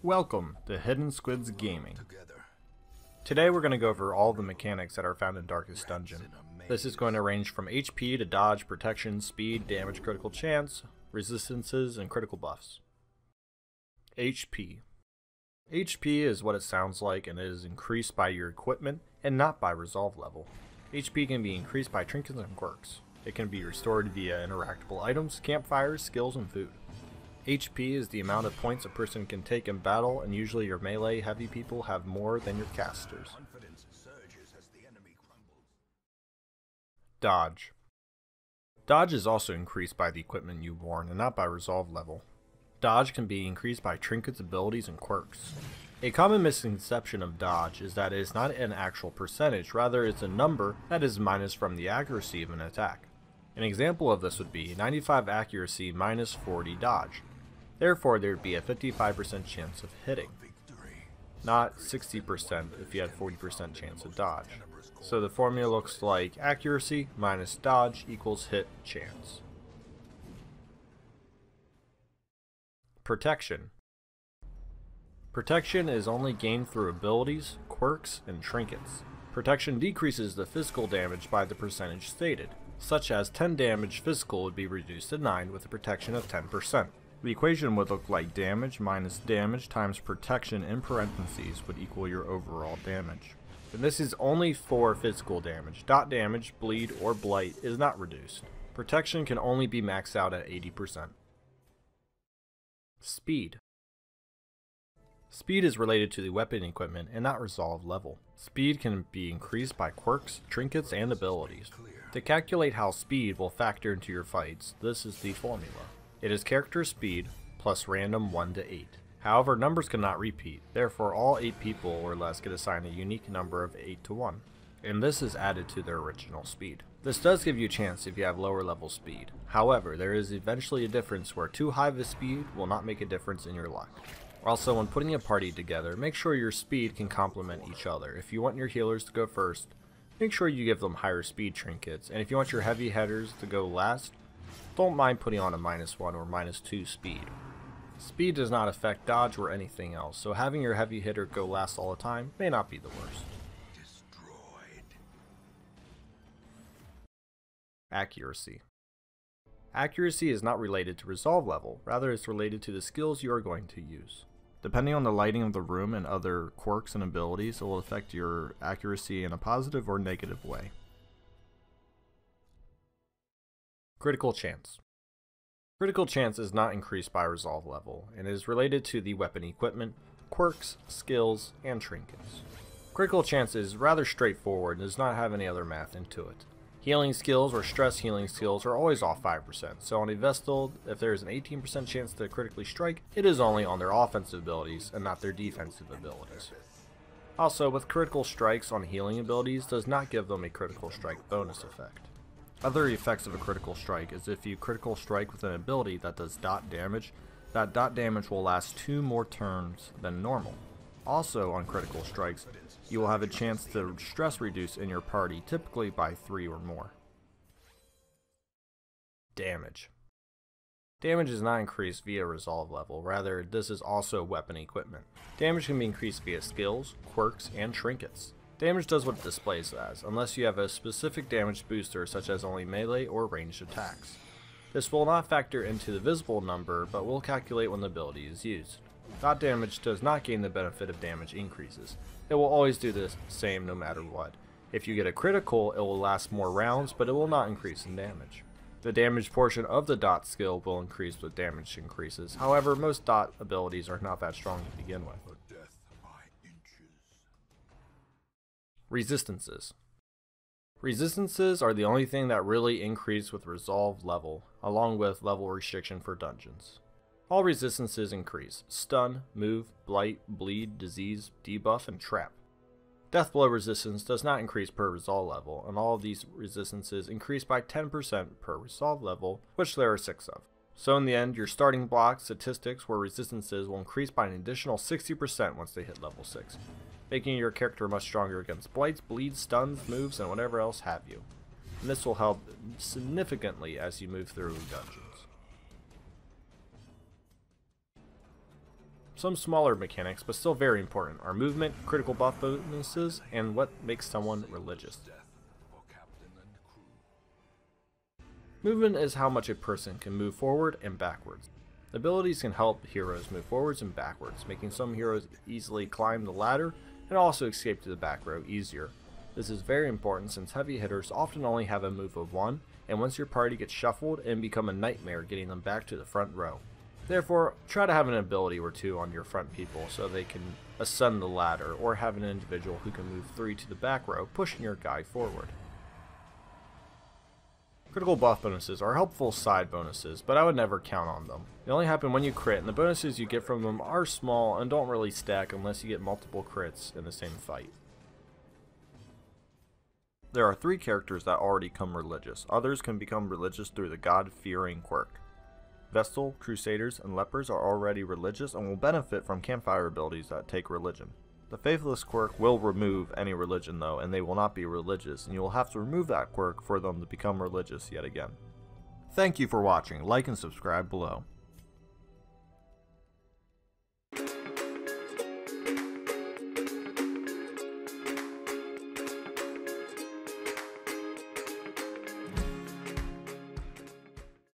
Welcome to Hidden Squidz Gaming. Today we're going to go over all the mechanics that are found in Darkest Dungeon. This is going to range from HP to dodge, protection, speed, damage, critical chance, resistances, and critical buffs. HP. HP is what it sounds like, and it is increased by your equipment and not by resolve level. HP can be increased by trinkets and quirks. It can be restored via interactable items, campfires, skills, and food. HP is the amount of points a person can take in battle, and usually your melee heavy people have more than your casters. Dodge. Dodge is also increased by the equipment you've worn and not by resolve level. Dodge can be increased by trinkets, abilities, and quirks. A common misconception of dodge is that it is not an actual percentage, rather it's a number that is minus from the accuracy of an attack. An example of this would be 95 accuracy minus 40 dodge. Therefore, there would be a 55% chance of hitting, not 60% if you had 40% chance of dodge. So the formula looks like accuracy minus dodge equals hit chance. Protection. Protection is only gained through abilities, quirks, and trinkets. Protection decreases the physical damage by the percentage stated, such as 10 damage physical would be reduced to 9 with a protection of 10%. The equation would look like damage minus damage times protection in parentheses would equal your overall damage. And this is only for physical damage. Dot damage, bleed, or blight is not reduced. Protection can only be maxed out at 80%. Speed. Speed is related to the weapon equipment and not resolve level. Speed can be increased by quirks, trinkets, and abilities. To calculate how speed will factor into your fights, this is the formula. It is character speed plus random 1 to 8. However, numbers cannot repeat, therefore all 8 people or less get assigned a unique number of 8 to 1, and this is added to their original speed. This does give you a chance if you have lower level speed. However, there is eventually a difference where too high of a speed will not make a difference in your luck. Also, when putting a party together, make sure your speed can complement each other. If you want your healers to go first, make sure you give them higher speed trinkets, and if you want your heavy hitters to go last, don't mind putting on a -1 or -2 speed. Speed does not affect dodge or anything else, so having your heavy hitter go last all the time may not be the worst. Accuracy. Accuracy is not related to resolve level, rather it's related to the skills you are going to use. Depending on the lighting of the room and other quirks and abilities, it will affect your accuracy in a positive or negative way. Critical chance. Critical chance is not increased by resolve level, and is related to the weapon equipment, quirks, skills, and trinkets. Critical chance is rather straightforward and does not have any other math into it. Healing skills or stress healing skills are always off 5%, so on a Vestal, if there is an 18% chance to critically strike, it is only on their offensive abilities and not their defensive abilities. Also, with critical strikes on healing abilities does not give them a critical strike bonus effect. Other effects of a critical strike is if you critical strike with an ability that does dot damage, that dot damage will last 2 more turns than normal. Also on critical strikes, you will have a chance to stress reduce in your party, typically by 3 or more. Damage. Damage is not increased via resolve level, rather this is also weapon equipment. Damage can be increased via skills, quirks, and trinkets. Damage does what it displays as, unless you have a specific damage booster such as only melee or ranged attacks. This will not factor into the visible number, but will calculate when the ability is used. Dot damage does not gain the benefit of damage increases. It will always do the same no matter what. If you get a critical, it will last more rounds, but it will not increase in damage. The damage portion of the dot skill will increase with damage increases, however most dot abilities are not that strong to begin with. Resistances. Resistances are the only thing that really increase with resolve level, along with level restriction for dungeons. All resistances increase: stun, move, blight, bleed, disease, debuff, and trap. Deathblow resistance does not increase per resolve level, and all of these resistances increase by 10% per resolve level, which there are 6 of. So in the end, your starting block statistics where resistances will increase by an additional 60% once they hit level 6, making your character much stronger against blights, bleeds, stuns, moves, and whatever else have you. And this will help significantly as you move through dungeons. Some smaller mechanics, but still very important, are movement, critical buff bonuses, and what makes someone religious. Movement is how much a person can move forward and backwards. Abilities can help heroes move forwards and backwards, making some heroes easily climb the ladder and also escape to the back row easier. This is very important since heavy hitters often only have a move of 1, and once your party gets shuffled, it can become a nightmare getting them back to the front row. Therefore, try to have an ability or 2 on your front people so they can ascend the ladder, or have an individual who can move 3 to the back row, pushing your guy forward. Critical buff bonuses are helpful side bonuses, but I would never count on them. They only happen when you crit, and the bonuses you get from them are small and don't really stack unless you get multiple crits in the same fight. There are 3 characters that already come religious. Others can become religious through the God-fearing quirk. Vestal, Crusaders, and Lepers are already religious and will benefit from campfire abilities that take religion. The Faithless quirk will remove any religion though, and they will not be religious, and you will have to remove that quirk for them to become religious yet again. Thank you for watching. Like and subscribe below.